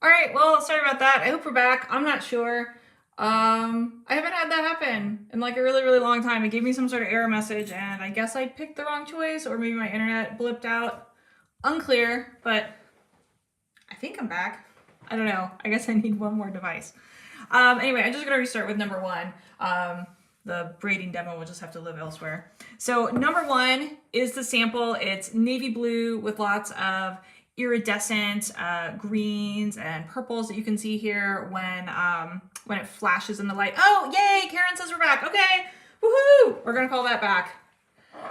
All right, well, sorry about that. I hope we're back. I'm not sure. I haven't had that happen in like a really, really long time. It gave me some sort of error message, and I guess I picked the wrong choice, or maybe my internet blipped out. Unclear, but I think I'm back. I don't know. I guess I need one more device. Anyway, I'm just gonna restart with number one. The braiding demo will just have to live elsewhere. So number one is the sample. It's navy blue with lots of iridescent greens and purples that you can see here when it flashes in the light. Oh, yay! Karen says we're back. Okay, woohoo! We're gonna call that back.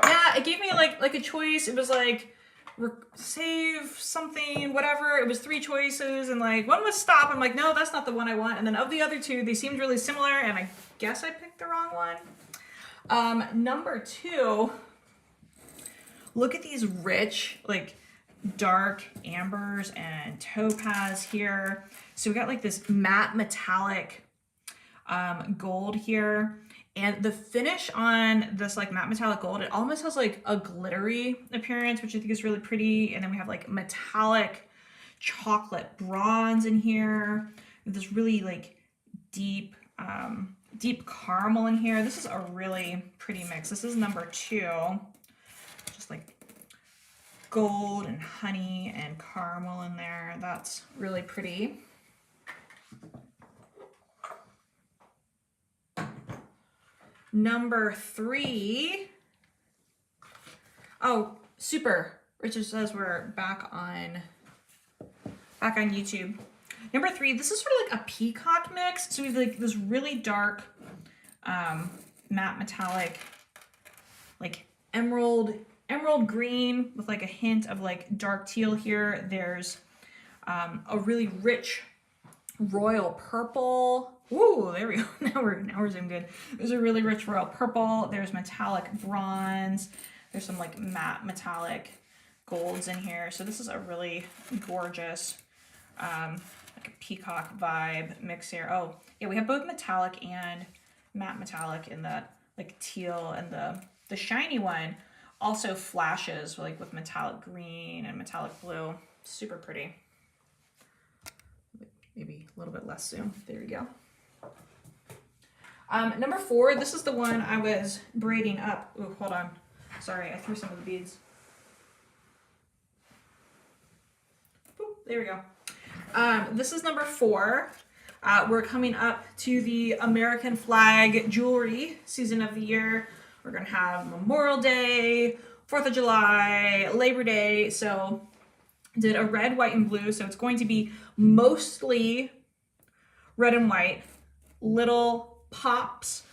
Yeah, it gave me like a choice. It was like save something, whatever. It was 3 choices, and like one was stop. I'm like, no, that's not the one I want. And then of the other 2, they seemed really similar, and I guess I picked the wrong one. Number 2, look at these rich, like dark ambers and topaz here. So we got like this matte metallic gold here. And the finish on this like matte metallic gold, it almost has like a glittery appearance, which I think is really pretty. And then we have like metallic chocolate bronze in here. This really like deep, deep caramel in here. This is a really pretty mix. This is number 2. Just like gold and honey and caramel in there. That's really pretty. Number 3. Oh, super. Richard says we're back on YouTube. Number 3, this is sort of like a peacock mix. So we have like this really dark matte metallic, like emerald green with like a hint of like dark teal here. There's a really rich royal purple. Ooh, there we go. Now we're zoomed in. There's a really rich royal purple. There's metallic bronze. There's some like matte metallic golds in here. So this is a really gorgeous like a peacock vibe mix here. Oh yeah, we have both metallic and matte metallic in that like teal, and the shiny one also flashes like with metallic green and metallic blue. Super pretty. Maybe a little bit less zoom. There we go. Number 4, this is the one I was braiding up. Ooh, hold on. Sorry, I threw some of the beads. Boop, there we go. This is number 4. We're coming up to the American flag jewelry season of the year. We're going to have Memorial Day, 4th of July, Labor Day. So did a red, white, and blue. So it's going to be mostly red and white, little pops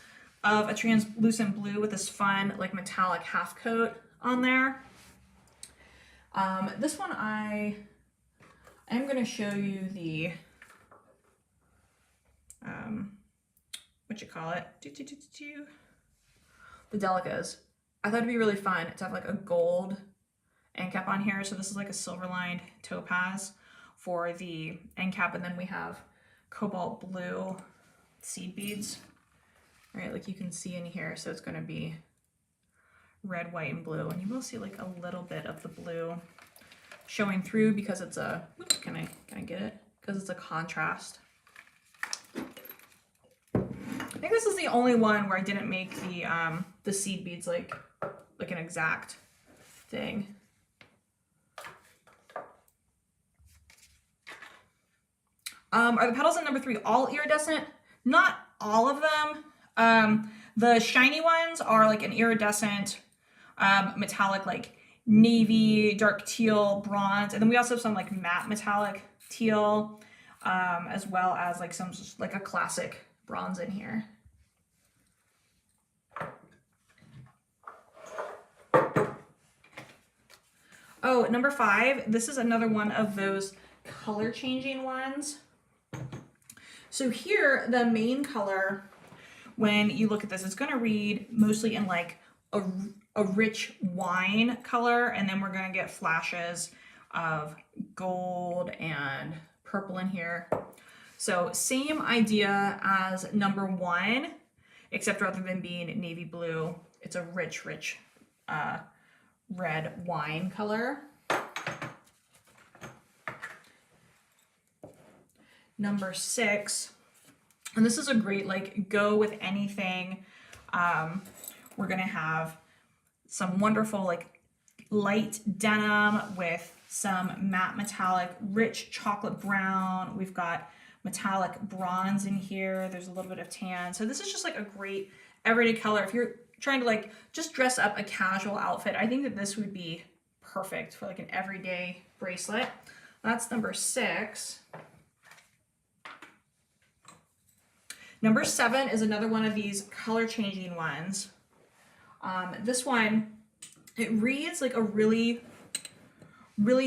of a translucent blue with this fun like metallic half coat on there. This one I am going to show you the what you call it, the delicas. I thought it'd be really fun to have like a gold end cap on here. So this is like a silver lined topaz for the end cap, and then we have cobalt blue seed beads, right? Like you can see in here. So it's going to be red, white, and blue, and you will see like a little bit of the blue showing through because it's a, oops, can I get it? Because it's a contrast. I think this is the only one where I didn't make the seed beads like an exact thing. Are the petals in number 3 all iridescent? Not all of them. The shiny ones are like an iridescent metallic, like navy, dark teal, bronze, and then we also have some like matte metallic teal, as well as like some like a classic bronze in here. Oh, number 5, this is another one of those color changing ones. So here, the main color, when you look at this, it's going to read mostly in like a rich wine color, and then we're going to get flashes of gold and purple in here. So same idea as number 1, except rather than being navy blue, it's a rich red wine color. number 6. And this is a great, like, go with anything. We're gonna have some wonderful, like, light denim with some matte metallic, rich chocolate brown. We've got metallic bronze in here. There's a little bit of tan. So this is just like a great everyday color. If you're trying to like just dress up a casual outfit, I think that this would be perfect for like an everyday bracelet. That's number 6. Number 7 is another one of these color changing ones. This one, it reads like a really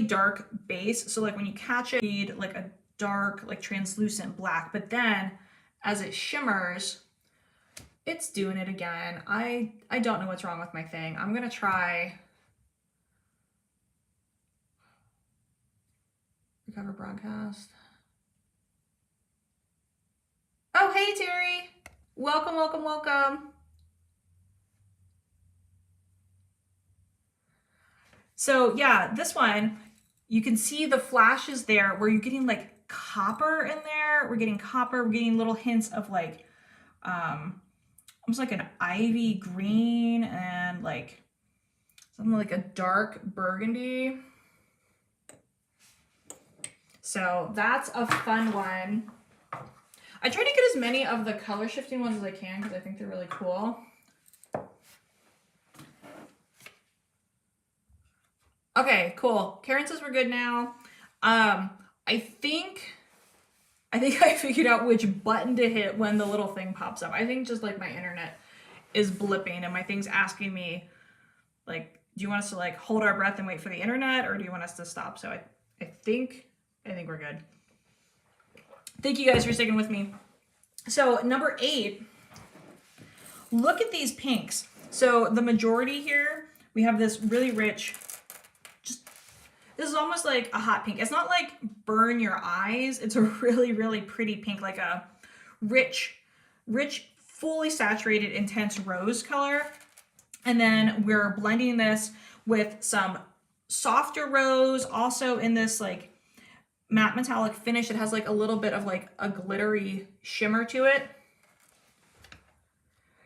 dark base. So like when you catch it, read like a dark, like translucent black, but then as it shimmers, it's doing it again. I don't know what's wrong with my thing. I'm gonna try recover broadcast. Oh, hey Terry. Welcome, welcome, welcome. So yeah, this one, you can see the flashes there where you're getting like copper in there. We're getting copper, we're getting little hints of like, almost like an ivy green and like something like a dark burgundy. So that's a fun one. I try to get as many of the color shifting ones as I can because I think they're really cool. Okay, cool. Karen says we're good now. I think I figured out which button to hit when the little thing pops up. I think just like my internet is blipping and my thing's asking me like, do you want us to like hold our breath and wait for the internet, or do you want us to stop? So I think we're good. Thank you guys for sticking with me. So number 8, look at these pinks. So the majority here, we have this really rich, this is almost like a hot pink. It's not like burn your eyes. It's a really pretty pink, like a rich, fully saturated, intense rose color. And then we're blending this with some softer rose, also in this like matte metallic finish. It has like a little bit of like a glittery shimmer to it.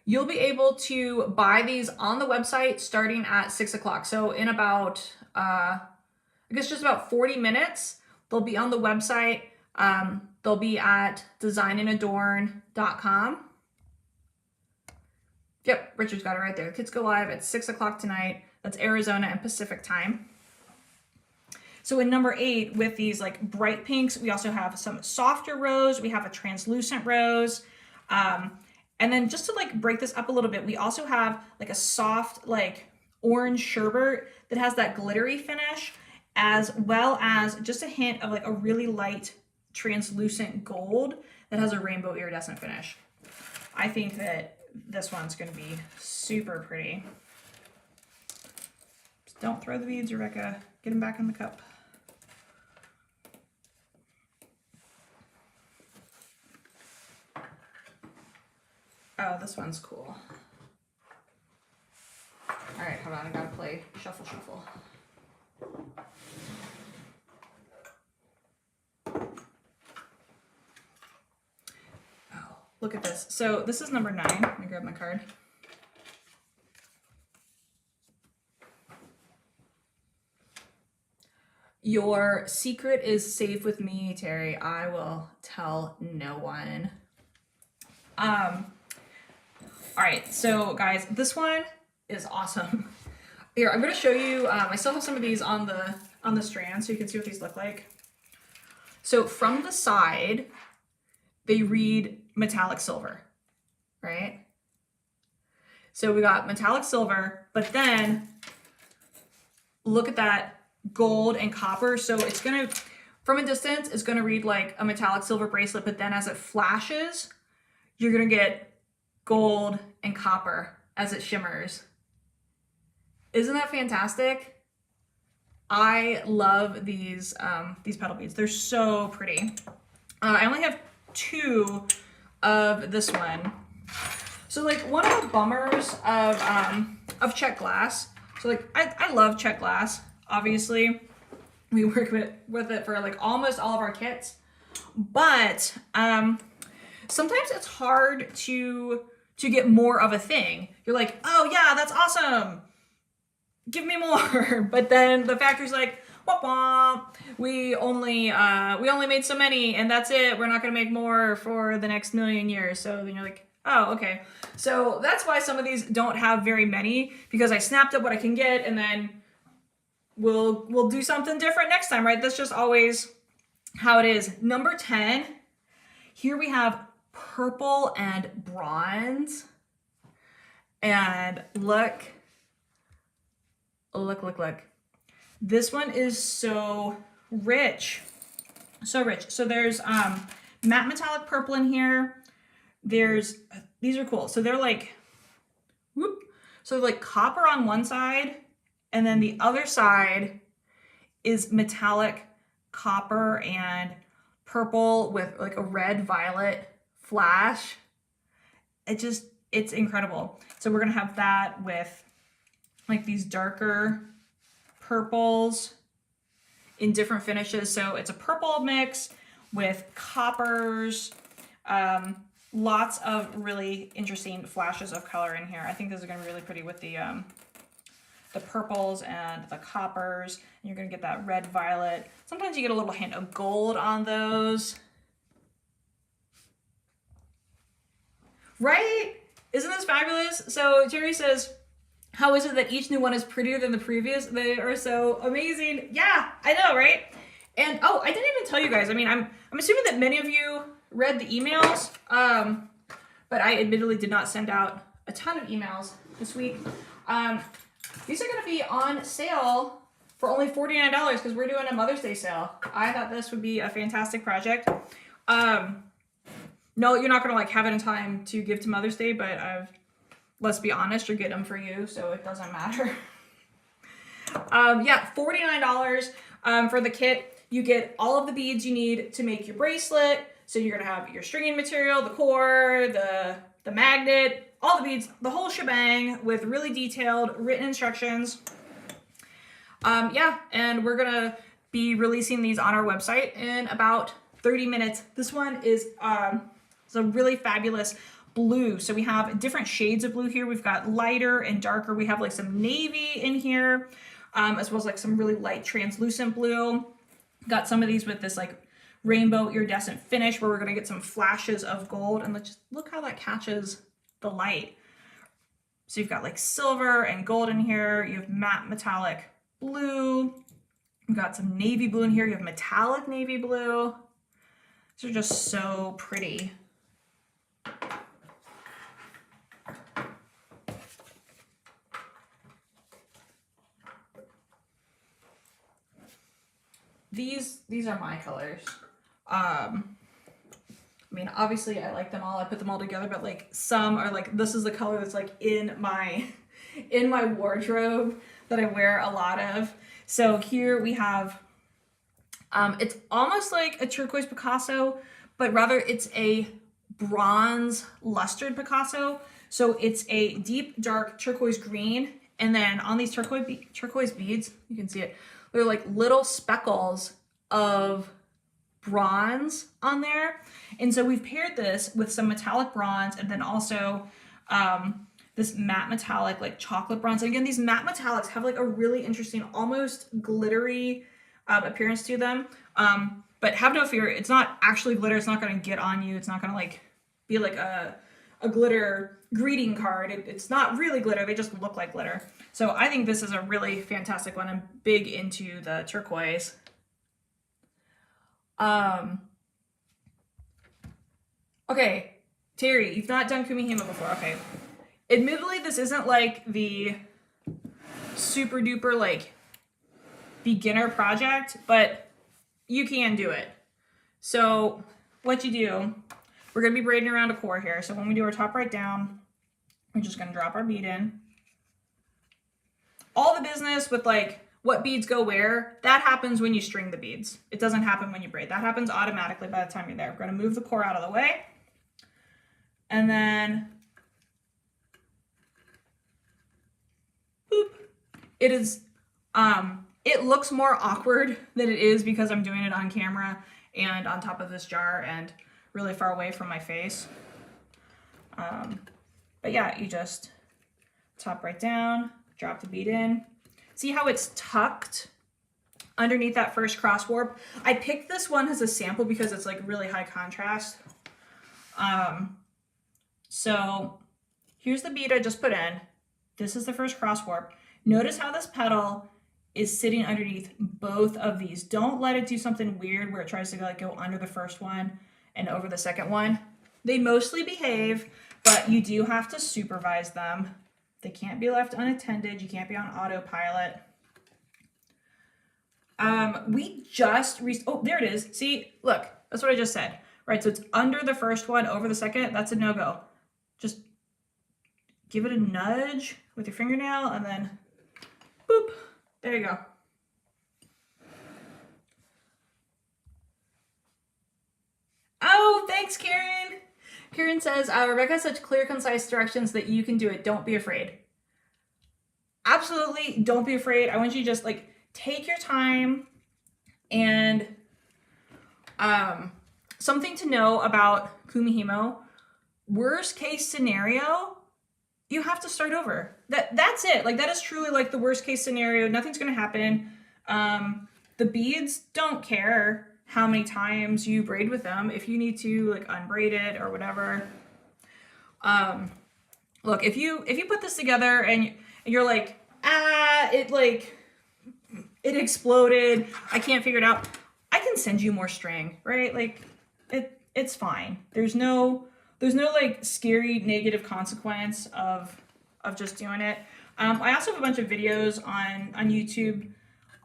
You'll be able to buy these on the website starting at 6 o'clock. So in about, I guess just about 40 minutes, they'll be on the website. They'll be at designandadorn.com. Yep, Richard's got it right there. The kids go live at 6 o'clock tonight. That's Arizona and Pacific time. So in number 8, with these like bright pinks, we also have some softer rose. We have a translucent rose. And then just to like break this up a little bit, we also have like a soft like orange sherbet that has that glittery finish, as well as just a hint of like a really light translucent gold that has a rainbow iridescent finish. I think that this one's going to be super pretty. Just don't throw the beads, Rebecca. Get them back in the cup. Oh, this one's cool. All right, hold on. I gotta play shuffle, shuffle. Oh, look at this. So this is number 9. Let me grab my card. Your secret is safe with me, Terry. I will tell no one. All right, so guys, this one is awesome. Here, I'm gonna show you, I still have some of these on the strand so you can see what these look like. So from the side, they read metallic silver, right? So we got metallic silver, but then look at that gold and copper. So it's gonna, from a distance, it's gonna read like a metallic silver bracelet, but then as it flashes, you're gonna get gold and copper as it shimmers. Isn't that fantastic? I love these petal beads. They're so pretty. I only have 2 of this one. So like one of the bummers of check glass. So like I love check glass. Obviously, we work with it for like almost all of our kits. But sometimes it's hard to get more of a thing. You're like, oh yeah, that's awesome, give me more. But then the factory's like, womp womp, we only made so many, and that's it. We're not gonna make more for the next million years. So then you're like, oh, okay. So that's why some of these don't have very many, because I snapped up what I can get, and then we'll do something different next time, right? That's just always how it is. Number 10, here we have purple and bronze. And look. This one is so rich. So rich. So there's matte metallic purple in here. These are cool. So they're like, so they're like copper on one side, and then the other side is metallic copper and purple with like a red violet flash. It's incredible. So we're gonna have that with like these darker purples in different finishes. So it's a purple mix with coppers, lots of really interesting flashes of color in here. I think this is gonna be really pretty with the purples and the coppers. And you're gonna get that red violet. Sometimes you get a little hint of gold on those. Right? Isn't this fabulous? So Jerry says, how is it that each new one is prettier than the previous? They are so amazing. Yeah, I know, right? And oh, I didn't even tell you guys. I mean, I'm assuming that many of you read the emails, but I admittedly did not send out a ton of emails this week. These are going to be on sale for only $49 because we're doing a Mother's Day sale. I thought this would be a fantastic project. No, you're not going to like have it in time to give to Mother's Day, but let's be honest, you're getting them for you, so it doesn't matter. Yeah, $49 for the kit. You get all of the beads you need to make your bracelet. So you're going to have your stringing material, the core, the magnet, all the beads, the whole shebang with really detailed written instructions. Yeah, and we're going to be releasing these on our website in about 30 minutes. This one is a really fabulous blue. So we have different shades of blue here. We've got lighter and darker. We have like some navy in here, as well as like some really light translucent blue. Got some of these with this like rainbow iridescent finish where we're going to get some flashes of gold, and let's just look how that catches the light. So you've got like silver and gold in here. You have matte metallic blue. You've got some navy blue in here. You have metallic navy blue. These are just so pretty. These are my colors. I mean, obviously I like them all. I put them all together, but like some are like, this is the color that's like in my wardrobe that I wear a lot of. So here we have, it's almost like a turquoise Picasso, but rather it's a bronze lustered Picasso. So it's a deep, dark turquoise green. And then on these turquoise beads, you can see it, they're like little speckles of bronze on there. And so we've paired this with some metallic bronze and then also this matte metallic like chocolate bronze. And again, these matte metallics have like a really interesting, almost glittery appearance to them. But have no fear, it's not actually glitter. It's not going to get on you. It's not going to like be like a glitter greeting card. It's not really glitter. They just look like glitter. So I think this is a really fantastic one. I'm big into the turquoise. Okay, Terry, you've not done Kumihimo before. Okay. Admittedly, this isn't like the super duper like beginner project, but you can do it. So what you do, we're going to be braiding around a core here. So when we do our top right down, we're just going to drop our bead in. All the business with like what beads go where, that happens when you string the beads. It doesn't happen when you braid. That happens automatically by the time you're there. We're going to move the core out of the way. And then, boop. It is It looks more awkward than it is because I'm doing it on camera and on top of this jar and really far away from my face. But yeah, you just top right down, drop the bead in. See how it's tucked underneath that first cross warp? I picked this one as a sample because it's like really high contrast. So here's the bead I just put in. This is the first cross warp. Notice how this petal is sitting underneath both of these. Don't let it do something weird where it tries to like go under the first one and over the second one. They mostly behave, but you do have to supervise them. They can't be left unattended. You can't be on autopilot. Oh, there it is. See, look, that's what I just said. Right, so it's under the first one, over the second. That's a no-go. Just give it a nudge with your fingernail and then boop. There you go. Oh, thanks, Karen. Karen says, Rebecca has such clear, concise directions that you can do it. Don't be afraid. Absolutely, don't be afraid. I want you to just like take your time. And something to know about Kumihimo, worst case scenario, you have to start over. That's it. Like that is truly like the worst case scenario. Nothing's going to happen. The beads don't care how many times you braid with them. If you need to like unbraid it or whatever. Look, if you put this together and you're like, it exploded, I can't figure it out, I can send you more string, right? Like it's fine. There's no like scary negative consequence of just doing it. I also have a bunch of videos on YouTube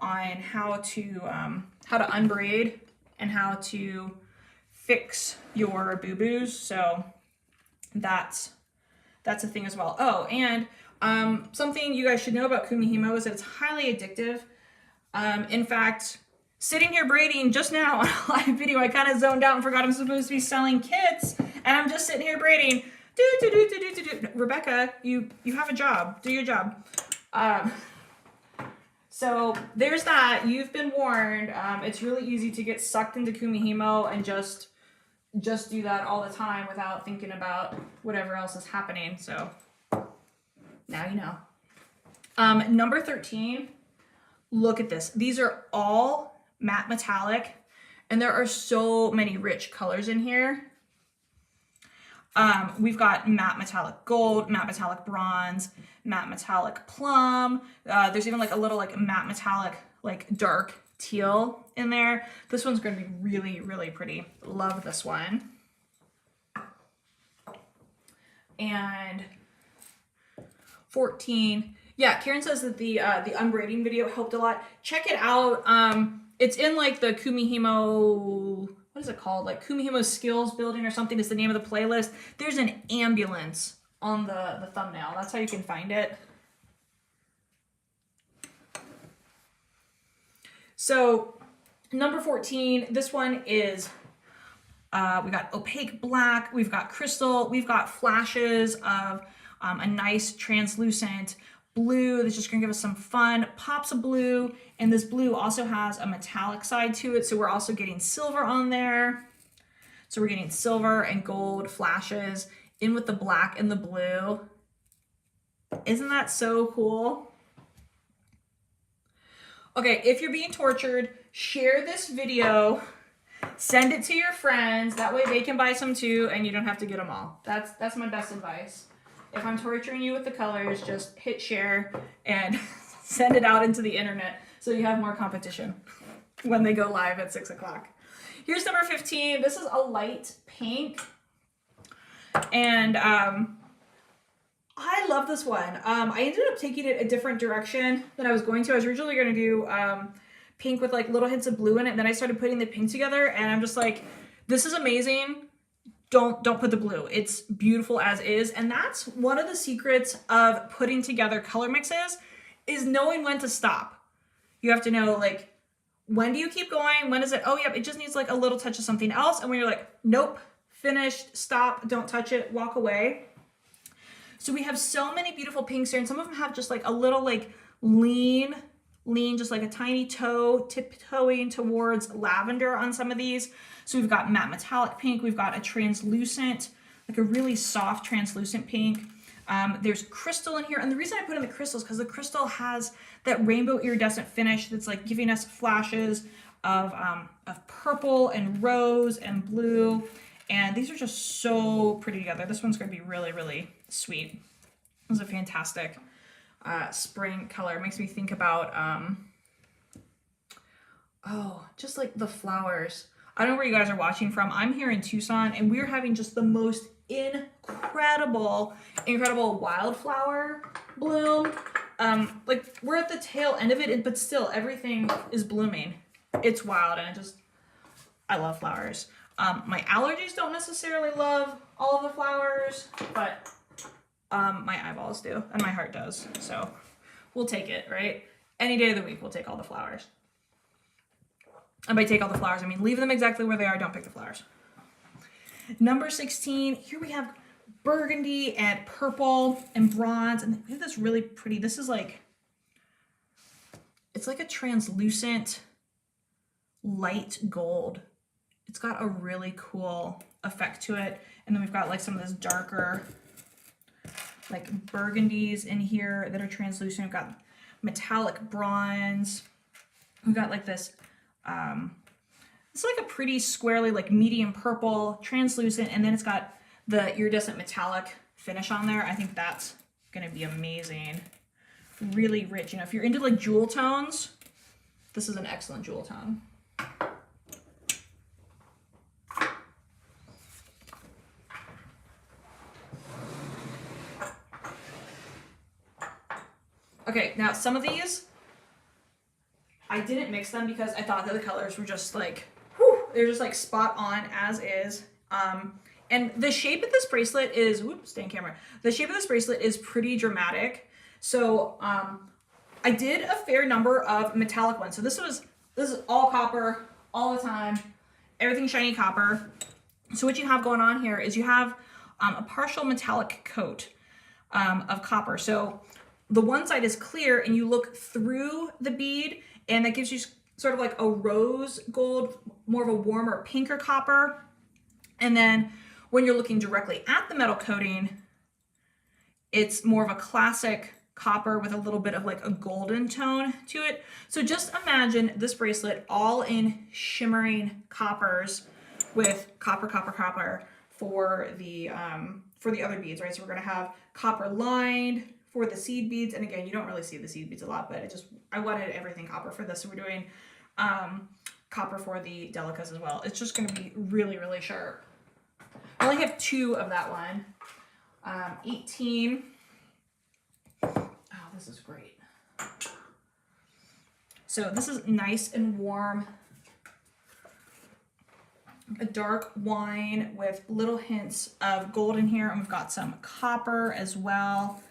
on how to unbraid and how to fix your boo-boos. So that's a thing as well. Oh, and something you guys should know about Kumihimo is that it's highly addictive. In fact, sitting here braiding just now on a live video, I kind of zoned out and forgot I'm supposed to be selling kits, and I'm just sitting here braiding. Rebecca, you have a job. Do your job. So there's that. You've been warned. It's really easy to get sucked into Kumihimo and just do that all the time without thinking about whatever else is happening. So now you know. Number 13. Look at this. These are all matte metallic, and there are so many rich colors in here. We've got matte metallic gold, matte metallic bronze, matte metallic plum. There's even like a little like matte metallic like dark teal in there. This one's going to be really, really pretty. Love this one. And 14. Yeah, Karen says that the unbraiding video helped a lot. Check it out. It's in like the Kumihimo, what is it called? Like Kumihimo Skills Building or something is the name of the playlist. There's an ambulance on the thumbnail. That's how you can find it. So number 14, this one is, we got opaque black, we've got crystal, we've got flashes of a nice translucent blue that's just gonna give us some fun pops of blue, and this blue also has a metallic side to it, so we're also getting silver on there. So we're getting silver and gold flashes in with the black and the blue. Isn't that so cool? Okay, if you're being tortured, share this video, send it to your friends, that way they can buy some too and you don't have to get them all. That's my best advice. If I'm torturing you with the colors, just hit share and send it out into the internet so you have more competition when they go live at 6 o'clock. Here's number 15. This is a light pink. And I love this one. I ended up taking it a different direction than I was going to. I was originally going to do pink with like little hints of blue in it. And then I started putting the pink together and I'm just like, this is amazing. Don't put the blue. It's beautiful as is. And that's one of the secrets of putting together color mixes is knowing when to stop. You have to know like, when do you keep going? When is it? Oh, yep, it just needs like a little touch of something else. And when you're like, nope, finished, stop, don't touch it, walk away. So we have so many beautiful pinks here, and some of them have just like a little like lean lean just like a tiny toe, tiptoeing towards lavender on some of these. So we've got matte metallic pink, we've got a translucent, like a really soft translucent pink. There's crystal in here, and the reason I put in the crystals because the crystal has that rainbow iridescent finish that's like giving us flashes of purple and rose and blue, and these are just so pretty together. This one's going to be really, really sweet. This is a fantastic spring color. It makes me think about just like the flowers. I don't know where you guys are watching from. I'm here in Tucson, and we're having just the most incredible wildflower bloom. Like we're at the tail end of it, but still everything is blooming. It's wild, and I love flowers. My allergies don't necessarily love all of the flowers, but my eyeballs do, and my heart does. So we'll take it, right? Any day of the week, we'll take all the flowers. And by take all the flowers, I mean leave them exactly where they are. Don't pick the flowers. Number 16, here we have burgundy and purple and bronze, and we have this really pretty, this is like, it's like a translucent light gold. It's got a really cool effect to it. And then we've got like some of this darker like burgundies in here that are translucent. We've got metallic bronze. We've got like this, it's like a pretty squarely like medium purple, translucent, and then it's got the iridescent metallic finish on there. I think that's gonna be amazing. Really rich. You know, if you're into like jewel tones, this is an excellent jewel tone. Okay, now some of these, I didn't mix them because I thought that the colors were just like, whew, they're just like spot on as is. And the shape of this bracelet is, whoops, stay in camera. The shape of this bracelet is pretty dramatic. So I did a fair number of metallic ones. So this is all copper all the time, everything shiny copper. So what you have going on here is you have a partial metallic coat of copper. So the one side is clear and you look through the bead, and that gives you sort of like a rose gold, more of a warmer pinker copper. And then when you're looking directly at the metal coating, it's more of a classic copper with a little bit of like a golden tone to it. So just imagine this bracelet all in shimmering coppers with copper, copper, copper for the other beads, right? So we're gonna have copper lined for the seed beads. And again, you don't really see the seed beads a lot, but I wanted everything copper for this. So we're doing copper for the delicas as well. It's just gonna be really, really sharp. I only have 2 of that one. 18. Oh, this is great. So this is nice and warm. A dark wine with little hints of gold in here. And we've got some copper as well.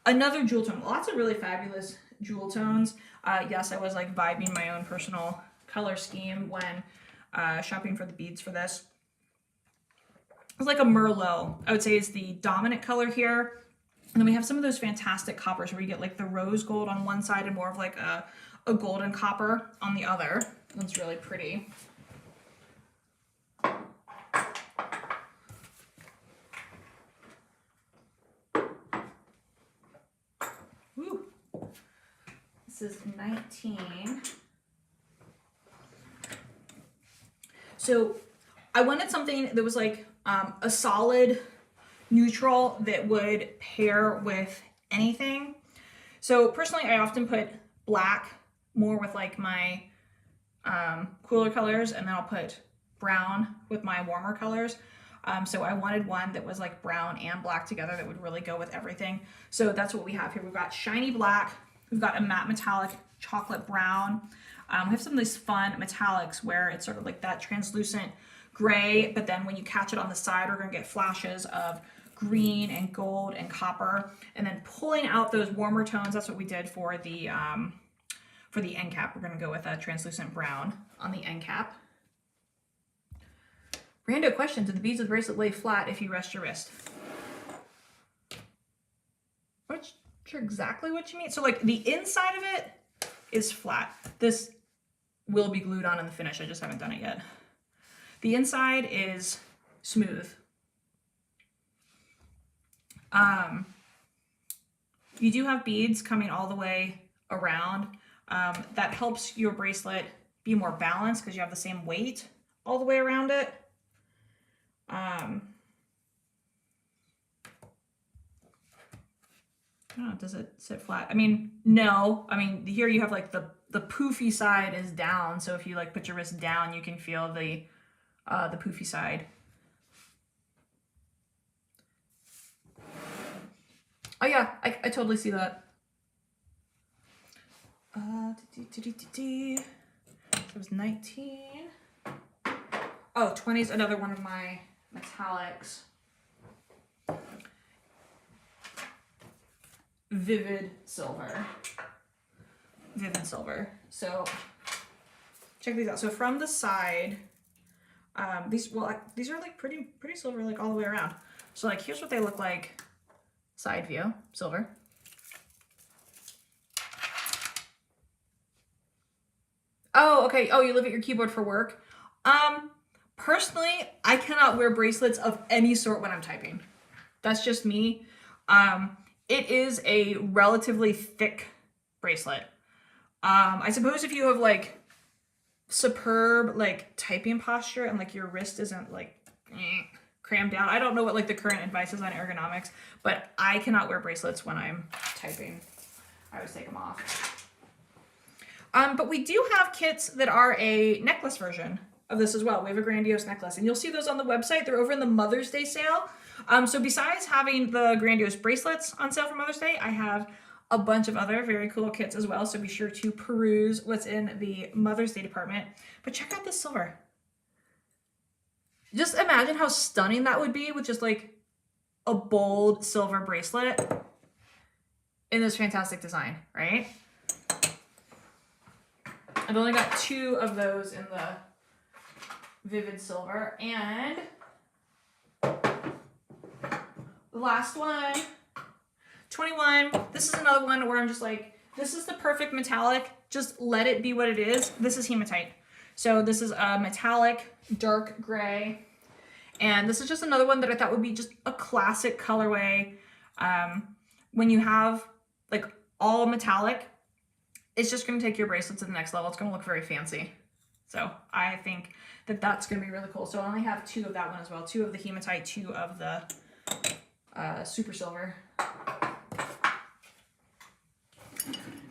Another jewel tone. Lots of really fabulous jewel tones. Yes, I was like vibing my own personal color scheme when shopping for the beads for this. It's like a Merlot, I would say, is the dominant color here. And then we have some of those fantastic coppers where you get like the rose gold on one side and more of like a golden copper on the other. That's really pretty. Woo. This is 19. So I wanted something that was like a solid neutral that would pair with anything. So personally, I often put black more with like my cooler colors, and then I'll put brown with my warmer colors. So I wanted one that was like brown and black together that would really go with everything. So that's what we have here. We've got shiny black, we've got a matte metallic chocolate brown. We have some of these fun metallics where it's sort of like that translucent gray, but then when you catch it on the side, we're gonna get flashes of green and gold and copper, and then pulling out those warmer tones. That's what we did for the end cap. We're gonna go with a translucent brown on the end cap. Rando question, do the beads of the bracelet lay flat if you rest your wrist? I'm not sure exactly what you mean. So like the inside of it is flat. This will be glued on in the finish. I just haven't done it yet. The inside is smooth. You do have beads coming all the way around. That helps your bracelet be more balanced because you have the same weight all the way around it. I don't know, does it sit flat? I mean, no. I mean, here you have like the poofy side is down, so if you like put your wrist down, you can feel the poofy side. Oh yeah, I totally see that. It was 19. Oh, 20 is another one of my metallics. Vivid silver. Vivid silver. So check these out. So from the side, these are like pretty silver, like all the way around. So like here's what they look like. Side view, silver. Oh, okay. Oh, you live at your keyboard for work. Personally, I cannot wear bracelets of any sort when I'm typing. That's just me. It is a relatively thick bracelet. I suppose if you have like superb like typing posture and like your wrist isn't like crammed down. I don't know what like the current advice is on ergonomics, but I cannot wear bracelets when I'm typing. I always take them off. But we do have kits that are a necklace version of this as well. We have a Grandiose necklace, and you'll see those on the website. They're over in the Mother's Day sale. So besides having the Grandiose bracelets on sale for Mother's Day, I have a bunch of other very cool kits as well. So be sure to peruse what's in the Mother's Day department. But check out this silver. Just imagine how stunning that would be with just like a bold silver bracelet in this fantastic design, right? I've only got 2 of those in the vivid silver, and the last one, 21. This is another one where I'm just like, this is the perfect metallic. Just let it be what it is. This is hematite. So this is a metallic dark gray. And this is just another one that I thought would be just a classic colorway. When you have like all metallic, it's just going to take your bracelet to the next level. It's going to look very fancy. So I think that that's going to be really cool. So I only have 2 of that one as well. 2 of the hematite, 2 of the super silver.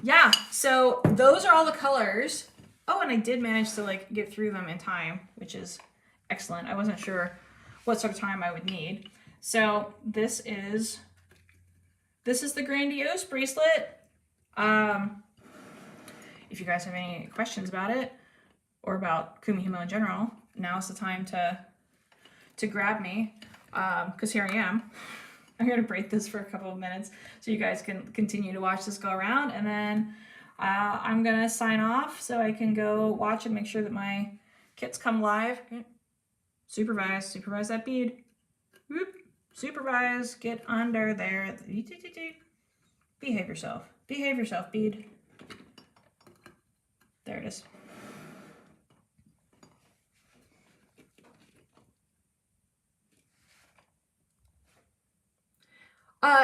Yeah, so those are all the colors. Oh, and I did manage to like get through them in time, which is excellent. I wasn't sure what sort of time I would need. So this is the Grandiose bracelet. If you guys have any questions about it or about Kumihimo in general, now's the time to grab me, because here I am. I'm going to break this for a couple of minutes so you guys can continue to watch this go around, and then I'm going to sign off so I can go watch and make sure that my kits come live. Supervise that bead. Whoop. Supervise, get under there. Behave yourself, bead. There it is.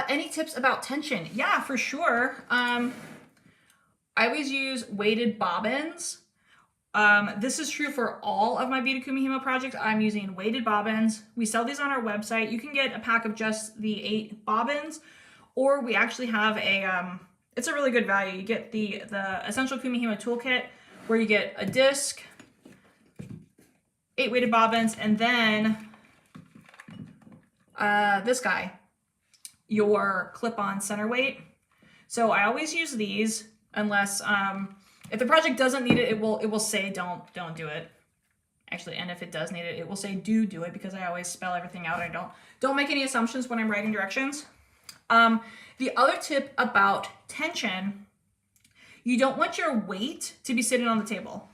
Any tips about tension? Yeah, for sure. I always use weighted bobbins. This is true for all of my beaded Kumihimo projects. I'm using weighted bobbins. We sell these on our website. You can get a pack of just the 8 bobbins, or we actually have a, it's a really good value. You get the Essential Kumihimo Toolkit, where you get a disc, 8 weighted bobbins, and then this guy, your clip-on center weight. So I always use these unless, if the project doesn't need it, it will say don't do it. Actually, and if it does need it, it will say do it, because I always spell everything out. I don't make any assumptions when I'm writing directions. The other tip about tension, you don't want your weight to be sitting on the table,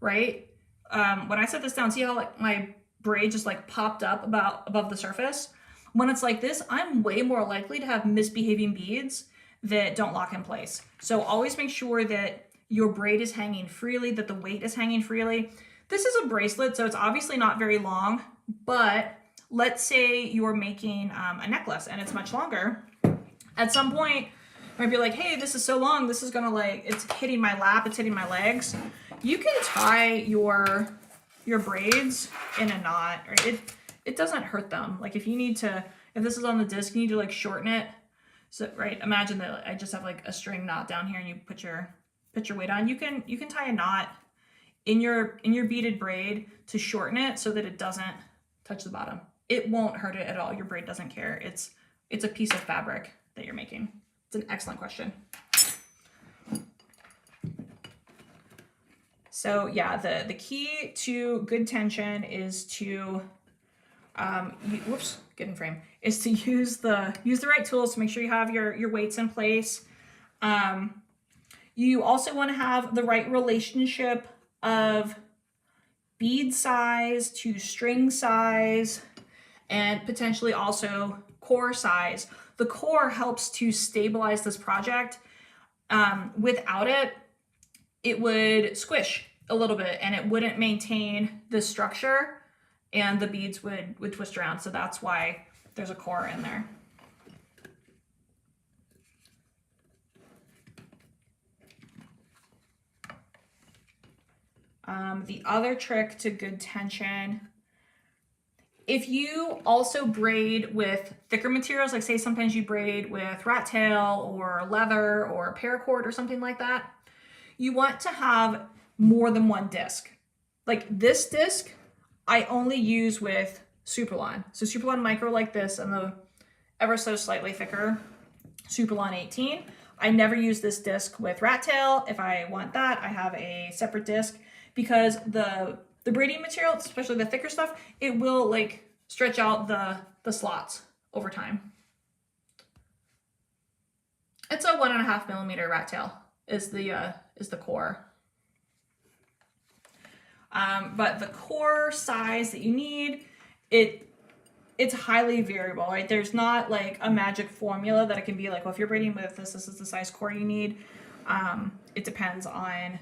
right? When I set this down, see how like my braid just like popped up above the surface? When it's like this, I'm way more likely to have misbehaving beads that don't lock in place. So always make sure that your braid is hanging freely, that the weight is hanging freely. This is a bracelet, so it's obviously not very long, but let's say you're making a necklace and it's much longer. At some point, you might be like, hey, this is so long, this is gonna it's hitting my lap, it's hitting my legs. You can tie your braids in a knot, right? It doesn't hurt them. Like if this is on the disc, you need to shorten it. So, right, imagine that I just have a string knot down here and you put your weight on. You can tie a knot in your beaded braid to shorten it so that it doesn't touch the bottom. It won't hurt it at all. Your braid doesn't care. It's a piece of fabric that you're making. It's an excellent question. So yeah, the key to good tension is to get in frame, is to use the right tools to make sure you have your weights in place. You also want to have the right relationship of bead size to string size and potentially also core size. The core helps to stabilize this project. Without it, it would squish a little bit and it wouldn't maintain the structure and the beads would twist around. So that's why there's a core in there. The other trick to good tension, if you also braid with thicker materials, like say sometimes you braid with rat tail or leather or paracord or something like that, you want to have more than one disc. Like this disc, I only use with Superlon. So Superlon Micro like this and the ever so slightly thicker Superlon 18. I never use this disc with rat tail. If I want that, I have a separate disc because the braiding material, especially the thicker stuff, it will stretch out the slots over time. It's a 1.5 millimeter rat tail is the core. But the core size that you need, it's highly variable, right? There's not a magic formula that it can be well, if you're braiding with this is the size core you need. It depends on,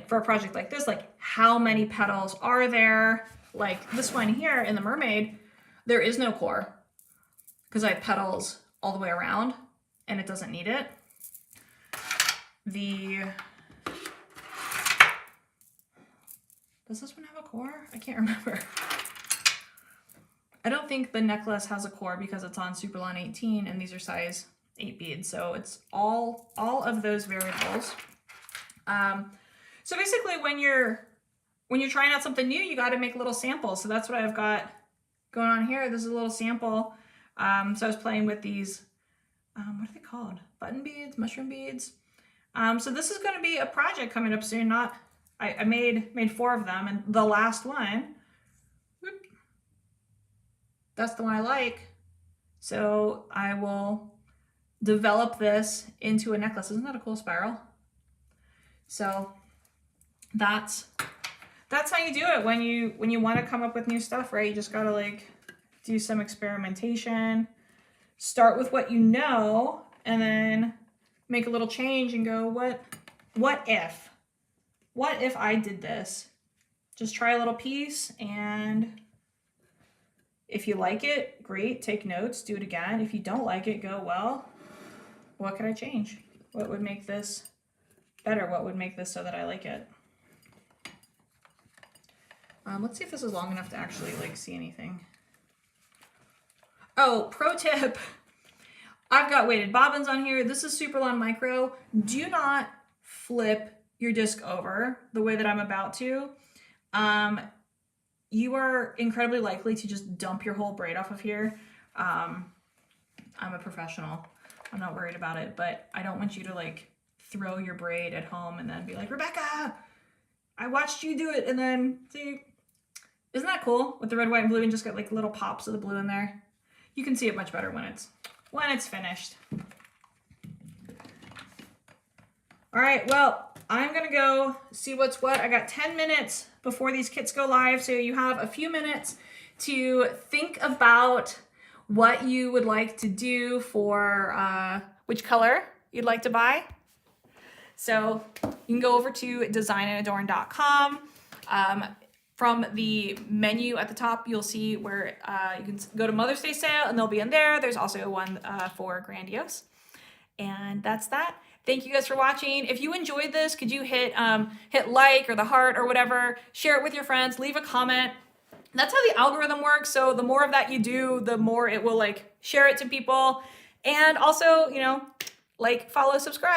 for a project like this, how many petals are there? Like this one here in the mermaid, there is no core because I have petals all the way around and it doesn't need it. Does this one have a core? I can't remember. I don't think the necklace has a core because it's on Superlon 18 and these are size 8 beads. So it's all of those variables. So basically when you're trying out something new, you got to make little samples. So that's what I've got going on here. This is a little sample. So I was playing with these, what are they called? Button beads, mushroom beads. So this is going to be a project coming up soon. I made 4 of them, and the last one, that's the one I like. So I will develop this into a necklace. Isn't that a cool spiral? So that's how you do it when you want to come up with new stuff, right? You just gotta do some experimentation, start with what you know, and then make a little change and go, what if I did this? Just try a little piece, and if you like it, great, take notes, do it again. If you don't like it, go, well, what could I change? What would make this better? What would make this so that I like it? Let's see if this is long enough to actually see anything. Oh, pro tip. I've got weighted bobbins on here. This is Superlon Micro. Do not flip your disc over the way that I'm about to. You are incredibly likely to just dump your whole braid off of here. I'm a professional. I'm not worried about it, but I don't want you to throw your braid at home and then be like, Rebecca, I watched you do it. And then see, isn't that cool with the red, white, and blue and just got little pops of the blue in there? You can see it much better when it's finished. All right, well, I'm gonna go see what's what. I got 10 minutes before these kits go live, so you have a few minutes to think about what you would like to do for which color you'd like to buy. So you can go over to designandadorn.com. From the menu at the top, you'll see where you can go to Mother's Day sale, and they'll be in there. There's also one for Grandiose. And that's that. Thank you guys for watching. If you enjoyed this, could you hit like or the heart or whatever, share it with your friends, leave a comment. That's how the algorithm works. So the more of that you do, the more it will like share it to people. And also, you know, like, follow, subscribe.